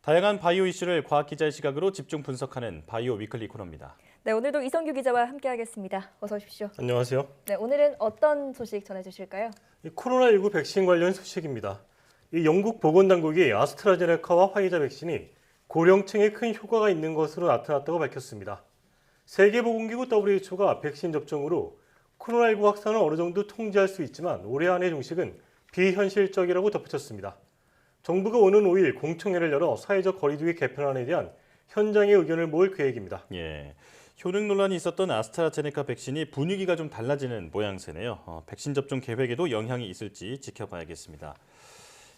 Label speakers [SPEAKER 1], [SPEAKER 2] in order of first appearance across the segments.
[SPEAKER 1] 다양한 바이오 이슈를 과학 기자의 시각으로 집중 분석하는 바이오 위클리 코너입니다.
[SPEAKER 2] 네, 오늘도 이성규 기자와 함께하겠습니다. 어서 오십시오.
[SPEAKER 3] 안녕하세요.
[SPEAKER 2] 네, 오늘은 어떤 소식 전해주실까요?
[SPEAKER 3] 이 코로나19 백신 관련 소식입니다. 이 영국 보건당국이 아스트라제네카와 화이자 백신이 고령층에 큰 효과가 있는 것으로 나타났다고 밝혔습니다. 세계보건기구 WHO가 백신 접종으로 코로나19 확산을 어느 정도 통제할 수 있지만 올해 안의 종식은 비현실적이라고 덧붙였습니다. 정부가 오는 5일 공청회를 열어 사회적 거리두기 개편안에 대한 현장의 의견을 모을 계획입니다.
[SPEAKER 1] 예, 효능 논란이 있었던 아스트라제네카 백신이 분위기가 좀 달라지는 모양새네요. 백신 접종 계획에도 영향이 있을지 지켜봐야겠습니다.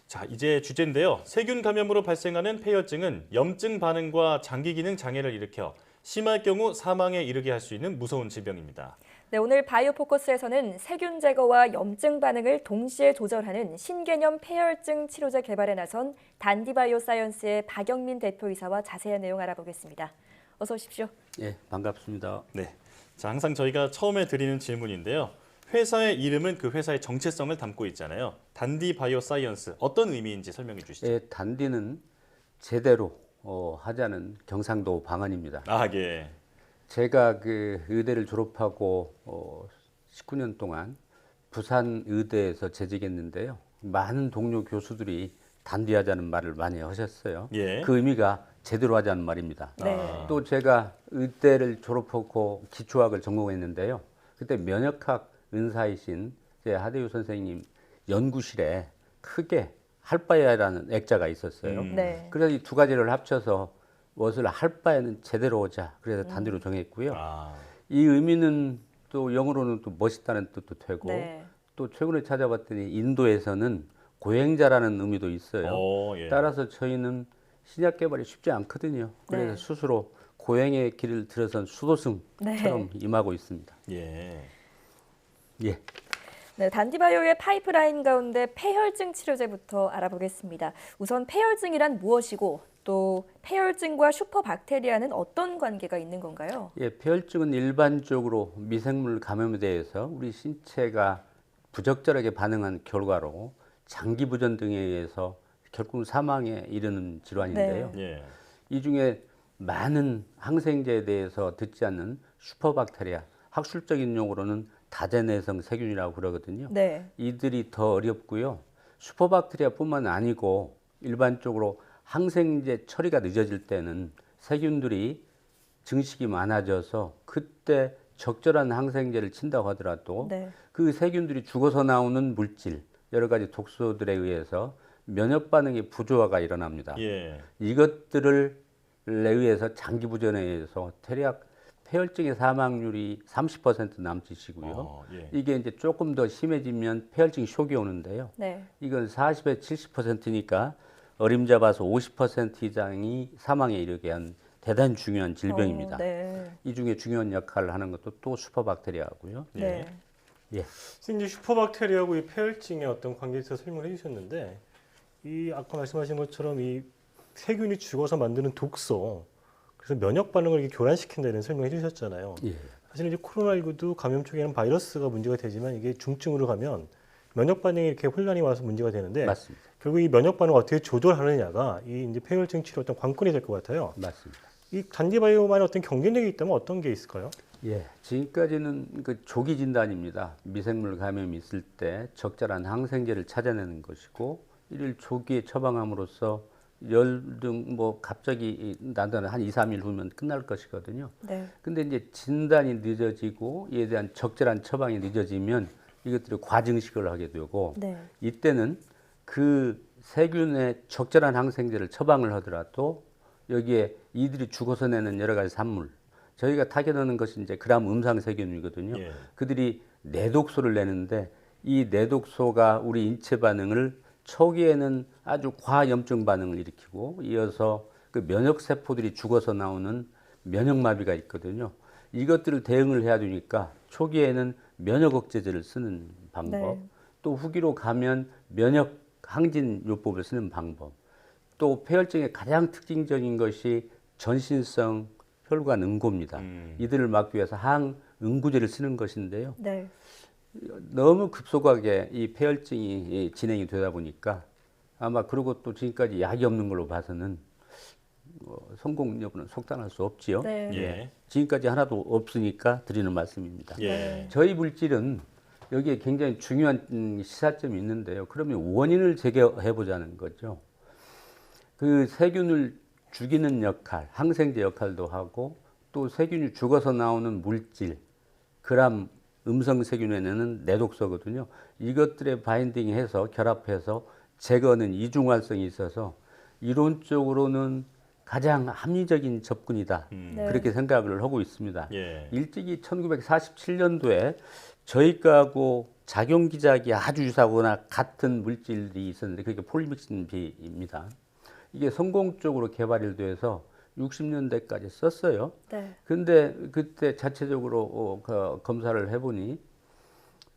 [SPEAKER 1] 자, 이제 주제인데요. 세균 감염으로 발생하는 폐혈증은 염증 반응과 장기 기능 장애를 일으켜 심할 경우 사망에 이르게 할 수 있는 무서운 질병입니다.
[SPEAKER 2] 네, 오늘 바이오 포커스에서는 세균 제거와 염증 반응을 동시에 조절하는 신개념 폐혈증 치료제 개발에 나선 단디바이오 사이언스의 박영민 대표이사와 자세한 내용 알아보겠습니다. 어서 오십시오.
[SPEAKER 4] 예, 반갑습니다.
[SPEAKER 1] 네, 자, 항상 저희가 처음에 드리는 질문인데요. 회사의 이름은 그 회사의 정체성을 담고 있잖아요. 단디바이오 사이언스, 어떤 의미인지 설명해 주시죠.
[SPEAKER 4] 예, 단디는 제대로 하자는 경상도 방언입니다.
[SPEAKER 1] 아, 예.
[SPEAKER 4] 제가 그 의대를 졸업하고 19년 동안 부산 의대에서 재직했는데요. 많은 동료 교수들이 단디하자는 말을 많이 하셨어요.
[SPEAKER 1] 예.
[SPEAKER 4] 그 의미가 제대로 하자는 말입니다.
[SPEAKER 2] 네.
[SPEAKER 4] 또 제가 의대를 졸업하고 기초학을 전공했는데요. 그때 면역학 은사이신 제 하대유 선생님 연구실에 크게 할바야라는 액자가 있었어요.
[SPEAKER 2] 네.
[SPEAKER 4] 그래서 이 두 가지를 합쳐서 무엇을 할 바에는 제대로 오자. 그래서 단디로 정했고요.
[SPEAKER 1] 아,
[SPEAKER 4] 이 의미는 또 영어로는 또 멋있다는 뜻도 되고
[SPEAKER 2] 네.
[SPEAKER 4] 또 최근에 찾아봤더니 인도에서는 고행자라는 의미도 있어요.
[SPEAKER 1] 예.
[SPEAKER 4] 따라서 저희는 신약 개발이 쉽지 않거든요. 그래서
[SPEAKER 2] 네.
[SPEAKER 4] 스스로 고행의 길을 들어선 수도승처럼 임하고 있습니다.
[SPEAKER 1] 예.
[SPEAKER 4] 예.
[SPEAKER 2] 네, 단디바이오의 파이프라인 가운데 폐혈증 치료제부터 알아보겠습니다. 우선 폐혈증이란 무엇이고 또 폐혈증과 슈퍼박테리아는 어떤 관계가 있는 건가요?
[SPEAKER 4] 예, 폐혈증은 일반적으로 미생물 감염에 대해서 우리 신체가 부적절하게 반응한 결과로 장기 부전 등에 의해서 결국 사망에 이르는 질환인데요.
[SPEAKER 2] 네.
[SPEAKER 1] 예.
[SPEAKER 4] 이 중에 많은 항생제에 대해서 듣지 않는 슈퍼박테리아, 학술적인 용어로는 다제내성 세균이라고 그러거든요.
[SPEAKER 2] 네.
[SPEAKER 4] 이들이 더 어렵고요. 슈퍼박테리아뿐만 아니고 일반적으로 항생제 처리가 늦어질 때는 세균들이 증식이 많아져서 그때 적절한 항생제를 친다고 하더라도
[SPEAKER 2] 네.
[SPEAKER 4] 그 세균들이 죽어서 나오는 물질, 여러 가지 독소들에 의해서 면역 반응의 부조화가 일어납니다.
[SPEAKER 1] 예.
[SPEAKER 4] 이것들을 의해서 장기 부전에 의해서 대략 폐혈증의 사망률이 30% 남짓이고요.
[SPEAKER 1] 예.
[SPEAKER 4] 이게 이제 조금 더 심해지면 폐혈증 쇼크가 오는데요.
[SPEAKER 2] 네.
[SPEAKER 4] 이건 40에 70%니까 어림잡아서 50% 이상이 사망에 이르게 한 대단히 중요한 질병입니다.
[SPEAKER 2] 네.
[SPEAKER 4] 이 중에 중요한 역할을 하는 것도 또 슈퍼박테리아고요.
[SPEAKER 2] 네.
[SPEAKER 4] 예.
[SPEAKER 3] 이제 슈퍼박테리아하고 이 폐혈증의 어떤 관계에 대해서 설명을 해주셨는데, 이 아까 말씀하신 것처럼 이 세균이 죽어서 만드는 독소, 그래서 면역 반응을 이렇게 교란시킨다 이런 설명을 해주셨잖아요.
[SPEAKER 4] 예.
[SPEAKER 3] 사실 이제 코로나19도 감염 초기에는 바이러스가 문제가 되지만 이게 중증으로 가면 면역 반응이 이렇게 혼란이 와서 문제가 되는데,
[SPEAKER 4] 맞습니다.
[SPEAKER 3] 결국 이 면역 반응을 어떻게 조절하느냐가 이 이제 폐혈증 치료 어떤 관건이 될 것 같아요.
[SPEAKER 4] 맞습니다.
[SPEAKER 3] 이 단디바이오만의 어떤 경쟁력이 있다면 어떤 게 있을까요?
[SPEAKER 4] 예, 지금까지는 그 조기 진단입니다. 미생물 감염이 있을 때 적절한 항생제를 찾아내는 것이고, 이를 조기에 처방함으로써 열 등 뭐 갑자기 나다는 한 2, 3일 후면 끝날 것이거든요.
[SPEAKER 2] 네.
[SPEAKER 4] 근데 이제 진단이 늦어지고 이에 대한 적절한 처방이 늦어지면 이것들이 과증식을 하게 되고
[SPEAKER 2] 네.
[SPEAKER 4] 이때는 그 세균의 적절한 항생제를 처방을 하더라도 여기에 이들이 죽어서 내는 여러 가지 산물, 저희가 타겟하는 것이 이제 그람 음상 세균이거든요.
[SPEAKER 1] 예.
[SPEAKER 4] 그들이 내독소를 내는데 이 내독소가 우리 인체 반응을 초기에는 아주 과염증 반응을 일으키고 이어서 그 면역 세포들이 죽어서 나오는 면역마비가 있거든요. 이것들을 대응을 해야 되니까 초기에는 면역 억제제를 쓰는 방법,
[SPEAKER 2] 네.
[SPEAKER 4] 또 후기로 가면 면역 항진 요법을 쓰는 방법, 또 폐혈증의 가장 특징적인 것이 전신성 혈관 응고입니다. 이들을 막기 위해서 항응고제를 쓰는 것인데요.
[SPEAKER 2] 네.
[SPEAKER 4] 너무 급속하게 이 폐혈증이 진행이 되다 보니까 아마 그리고 또 지금까지 약이 없는 걸로 봐서는 성공 여부는 속단할 수 없지요.
[SPEAKER 2] 네.
[SPEAKER 1] 예.
[SPEAKER 4] 지금까지 하나도 없으니까 드리는 말씀입니다.
[SPEAKER 1] 예.
[SPEAKER 4] 저희 물질은 여기에 굉장히 중요한 시사점이 있는데요. 그러면 원인을 제거해 보자는 거죠. 그 세균을 죽이는 역할, 항생제 역할도 하고 또 세균이 죽어서 나오는 물질, 그람 음성 세균에는 내독소거든요. 이것들의 바인딩해서 결합해서 제거하는 이중활성이 있어서 이론적으로는 가장 합리적인 접근이다.
[SPEAKER 2] 네.
[SPEAKER 4] 그렇게 생각을 하고 있습니다.
[SPEAKER 1] 예.
[SPEAKER 4] 일찍이 1947년도에 저희하고 작용 기작이 아주 유사하거나 같은 물질이 있었는데 그게 폴리믹신 B입니다. 이게 성공적으로 개발이 돼서 60년대까지 썼어요.
[SPEAKER 2] 네.
[SPEAKER 4] 근데 그때 자체적으로 검사를 해보니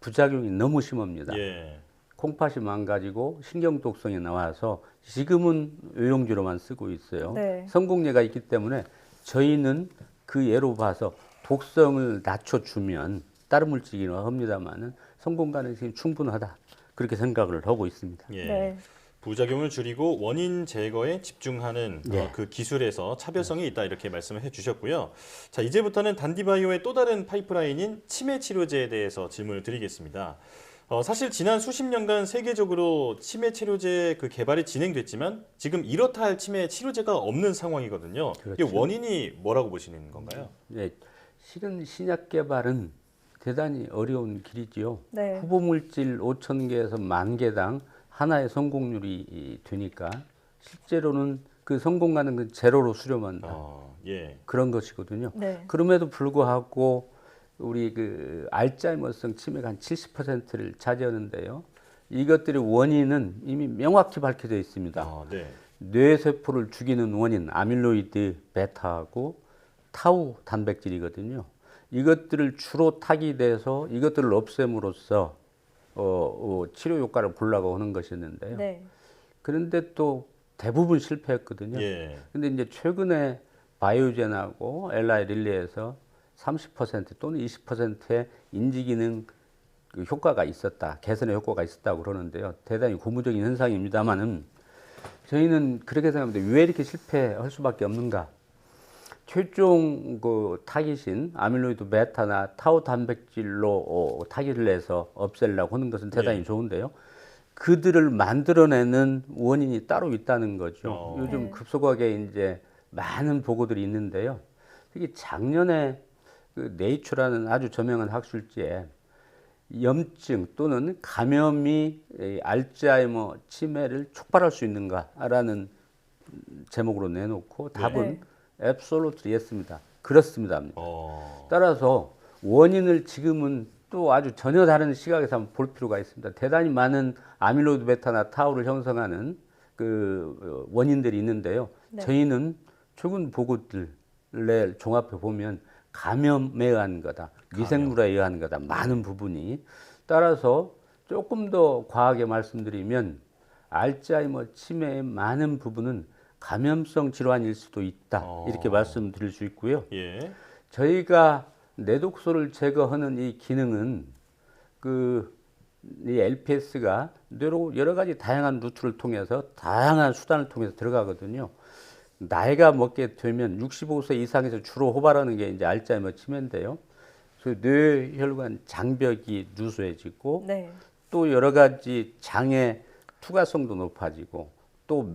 [SPEAKER 4] 부작용이 너무 심합니다.
[SPEAKER 1] 예.
[SPEAKER 4] 콩팥이 망가지고 신경 독성이 나와서 지금은 외용주로만 쓰고 있어요.
[SPEAKER 2] 네.
[SPEAKER 4] 성공례가 있기 때문에 저희는 그 예로 봐서 독성을 낮춰주면 다른 물질이긴 합니다만은 성공 가능성이 충분하다. 그렇게 생각을 하고 있습니다.
[SPEAKER 1] 예.
[SPEAKER 2] 네.
[SPEAKER 1] 부작용을 줄이고 원인 제거에 집중하는
[SPEAKER 4] 예.
[SPEAKER 1] 그 기술에서 차별성이 있다 이렇게 말씀을 해주셨고요. 자, 이제부터는 단디바이오의 또 다른 파이프라인인 치매 치료제에 대해서 질문을 드리겠습니다. 사실 지난 수십 년간 세계적으로 치매 치료제 그 개발이 진행됐지만 지금 이렇다 할 치매 치료제가 없는 상황이거든요.
[SPEAKER 4] 그렇죠.
[SPEAKER 1] 이게 원인이 뭐라고 보시는 건가요?
[SPEAKER 4] 네, 실은 신약 개발은 대단히 어려운 길이지요.
[SPEAKER 2] 네.
[SPEAKER 4] 후보 물질 5천 개에서 10,000개당 하나의 성공률이 되니까 실제로는 그 성공 가능은 제로로 수렴한다.
[SPEAKER 1] 예.
[SPEAKER 4] 그런 것이거든요.
[SPEAKER 2] 네.
[SPEAKER 4] 그럼에도 불구하고 우리 그 알츠하이머성 치매가 한 70%를 차지하는데요. 이것들의 원인은 이미 명확히 밝혀져 있습니다.
[SPEAKER 1] 네.
[SPEAKER 4] 뇌세포를 죽이는 원인 아밀로이드 베타하고 타우 단백질이거든요. 이것들을 주로 타깃해서 이것들을 없앰으로써 치료 효과를 보려고 하는 것이었는데요.
[SPEAKER 2] 네.
[SPEAKER 4] 그런데 또 대부분 실패했거든요.
[SPEAKER 1] 예.
[SPEAKER 4] 근데 이제 최근에 바이오젠하고 엘라이 릴리에서 30% 또는 20%의 인지기능 그 효과가 있었다, 개선의 효과가 있었다고 그러는데요. 대단히 고무적인 현상입니다만은 저희는 그렇게 생각합니다. 왜 이렇게 실패할 수밖에 없는가? 최종 그 타깃인 아밀로이드 베타나 타우 단백질로 타깃을 해서 없애려고 하는 것은 대단히
[SPEAKER 1] 네.
[SPEAKER 4] 좋은데요. 그들을 만들어내는 원인이 따로 있다는 거죠. 요즘
[SPEAKER 2] 네.
[SPEAKER 4] 급속하게 이제 많은 보고들이 있는데요. 특히 작년에 그 네이처라는 아주 저명한 학술지에 염증 또는 감염이 이 알츠하이머 치매를 촉발할 수 있는가라는 제목으로 내놓고 답은 absolutely yes입니다. 그렇습니다. 따라서 원인을 지금은 또 아주 전혀 다른 시각에서 한번 볼 필요가 있습니다. 대단히 많은 아밀로이드 베타나 타우를 형성하는 그 원인들이 있는데요.
[SPEAKER 2] 네.
[SPEAKER 4] 저희는 최근 보고들을 종합해 보면 감염에 의한 거다, 미생물에 의한 거다, 많은 부분이. 따라서 조금 더 과하게 말씀드리면 알츠하이머 치매의 많은 부분은 감염성 질환일 수도 있다, 이렇게 말씀드릴 수 있고요.
[SPEAKER 1] 예.
[SPEAKER 4] 저희가 내독소를 제거하는 이 기능은 이 LPS가 뇌로 여러 가지 다양한 루트를 통해서 다양한 수단을 통해서 들어가거든요. 나이가 먹게 되면 65세 이상에서 주로 호발하는 게 이제 알츠하이머 치매인데요. 그래서 뇌혈관 장벽이 누수해지고
[SPEAKER 2] 네.
[SPEAKER 4] 또 여러 가지 장애 투과성도 높아지고 또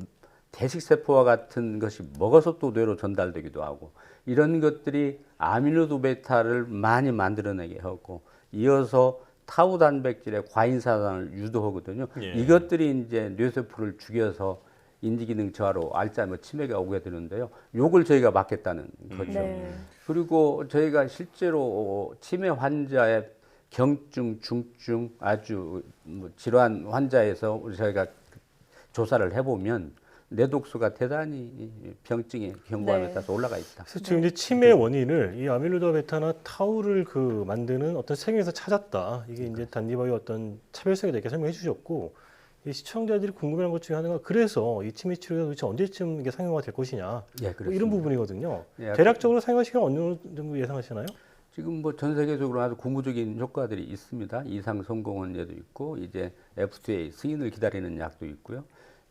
[SPEAKER 4] 대식세포와 같은 것이 먹어서 또 뇌로 전달되기도 하고 이런 것들이 아밀로이드 베타를 많이 만들어내게 하고 이어서 타우 단백질의 과잉사상을 유도하거든요.
[SPEAKER 1] 예.
[SPEAKER 4] 이것들이 이제 뇌세포를 죽여서 인지기능 저하로 알츠하이머 치매가 오게 되는데요. 요걸 저희가 막겠다는 거죠.
[SPEAKER 2] 네.
[SPEAKER 4] 그리고 저희가 실제로 치매 환자의 경증, 중증 아주 질환 환자에서 저희가 조사를 해보면 뇌독소가 대단히 병증의 경과함에
[SPEAKER 2] 네.
[SPEAKER 4] 따라서 올라가 있다.
[SPEAKER 3] 그래서 지금 이제 치매 원인을 이 아밀로이드 베타나 타우를 그 만드는 어떤 세균에서 찾았다. 이게 이제 단디바이오 어떤 차별성에 대해 설명해 주셨고, 이 시청자들이 궁금해하는 것 중에 하나가 그래서 이 치매 치료가 도대체 언제쯤 이게 상용화 될 것이냐,
[SPEAKER 4] 예,
[SPEAKER 3] 뭐
[SPEAKER 4] 그렇습니다.
[SPEAKER 3] 이런 부분이거든요.
[SPEAKER 4] 예,
[SPEAKER 3] 대략적으로 상용화 시간 어느 정도 예상하시나요?
[SPEAKER 4] 지금 뭐 전 세계적으로 아주 고무적인 효과들이 있습니다. 이상 성공한 예도 있고 이제 FDA 승인을 기다리는 약도 있고요.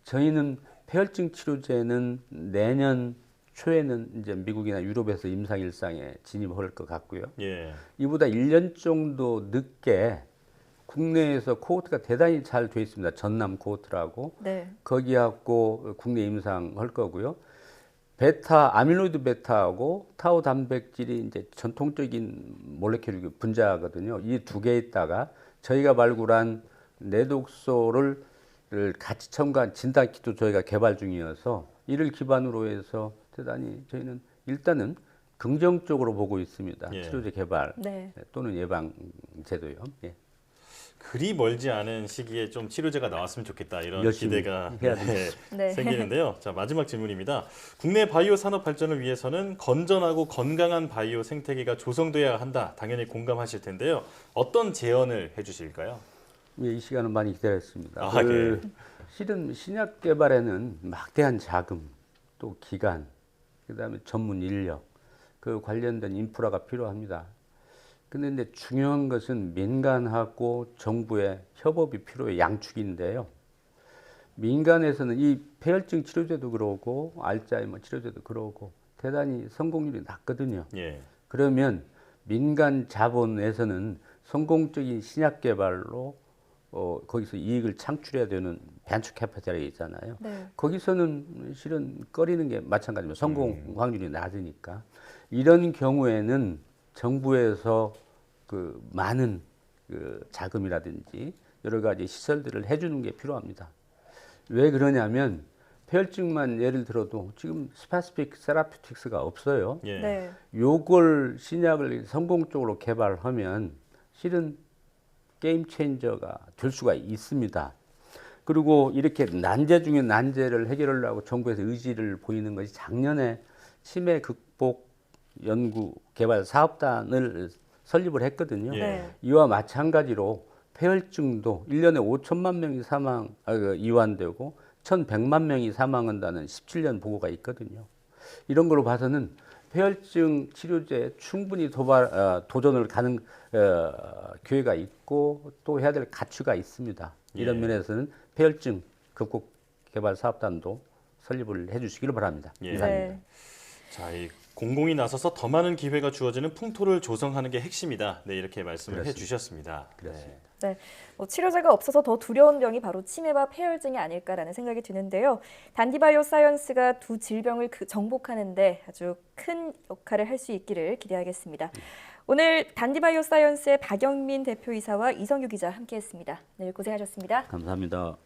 [SPEAKER 4] 저희는 폐혈증 치료제는 내년 초에는 이제 미국이나 유럽에서 임상일상에 진입할 것 같고요.
[SPEAKER 1] 예.
[SPEAKER 4] 이보다 1년 정도 늦게 국내에서 코호트가 대단히 잘 돼 있습니다. 전남 코호트라고.
[SPEAKER 2] 네.
[SPEAKER 4] 거기하고 국내 임상할 거고요. 베타, 아밀로이드 베타하고 타우 단백질이 이제 전통적인 몰레큘 분자거든요. 이 두 개 있다가 저희가 발굴한 내독소를 같이 첨가한 진단키도 저희가 개발 중이어서 이를 기반으로 해서 대단히 저희는 일단은 긍정적으로 보고 있습니다.
[SPEAKER 1] 예.
[SPEAKER 4] 치료제 개발
[SPEAKER 2] 네.
[SPEAKER 4] 또는 예방 제도요. 예.
[SPEAKER 1] 그리 멀지 않은 시기에 좀 치료제가 나왔으면 좋겠다 이런
[SPEAKER 4] 열심히
[SPEAKER 1] 기대가
[SPEAKER 4] 해야
[SPEAKER 2] 네.
[SPEAKER 1] 생기는데요. 자, 마지막 질문입니다. 국내 바이오 산업 발전을 위해서는 건전하고 건강한 바이오 생태계가 조성돼야 한다. 당연히 공감하실 텐데요. 어떤 제언을 해주실까요?
[SPEAKER 4] 예, 이 시간은 많이 기다렸습니다.
[SPEAKER 1] 아, 네.
[SPEAKER 4] 실은 신약 개발에는 막대한 자금, 또 기간, 그다음에 전문 인력, 그 관련된 인프라가 필요합니다. 근데 이제 중요한 것은 민간하고 정부의 협업이 필요해 양축인데요. 민간에서는 이 폐혈증 치료제도 그러고 알츠하이머 치료제도 그러고 대단히 성공률이 낮거든요.
[SPEAKER 1] 예.
[SPEAKER 4] 그러면 민간 자본에서는 성공적인 신약 개발로 거기서 이익을 창출해야 되는 벤처 캐피탈이 있잖아요.
[SPEAKER 2] 네.
[SPEAKER 4] 거기서는 실은 꺼리는 게 마찬가지입니다. 성공 확률이 낮으니까. 이런 경우에는 정부에서 그 많은 그 자금이라든지 여러 가지 시설들을 해주는 게 필요합니다. 왜 그러냐면 폐혈증만 예를 들어도 지금 스페시픽 세라피틱스가 없어요.
[SPEAKER 1] 예.
[SPEAKER 2] 네.
[SPEAKER 4] 요걸 신약을 성공적으로 개발하면 실은 게임 체인저가 될 수가 있습니다. 그리고 이렇게 난제 중에 난제를 해결하려고 정부에서 의지를 보이는 것이 작년에 치매 극복 연구 개발 사업단을 설립을 했거든요.
[SPEAKER 1] 예.
[SPEAKER 2] 네.
[SPEAKER 4] 이와 마찬가지로 폐혈증도 1년에 5천만 명이 이완되고 1,100만 명이 사망한다는 17년 보고가 있거든요. 이런 걸로 봐서는 폐혈증 치료제에 충분히 도전을 가는 기회가 있고 또 해야 될 가치가 있습니다. 이런
[SPEAKER 1] 예.
[SPEAKER 4] 면에서는 폐혈증 극복 개발 사업단도 설립을 해주시기를 바랍니다.
[SPEAKER 1] 예.
[SPEAKER 4] 이상입니다.
[SPEAKER 2] 네.
[SPEAKER 1] 자, 이 공공이 나서서 더 많은 기회가 주어지는 풍토를 조성하는 게 핵심이다. 네, 이렇게 말씀을
[SPEAKER 4] 그렇습니다.
[SPEAKER 1] 해주셨습니다.
[SPEAKER 4] 그렇습니다.
[SPEAKER 2] 네, 치료제가 없어서 더 두려운 병이 바로 치매와 폐혈증이 아닐까라는 생각이 드는데요. 단디바이오 사이언스가 두 질병을 정복하는데 아주 큰 역할을 할 수 있기를 기대하겠습니다. 오늘 단디바이오 사이언스의 박영민 대표이사와 이성유 기자 함께했습니다. 네, 고생하셨습니다.
[SPEAKER 4] 감사합니다.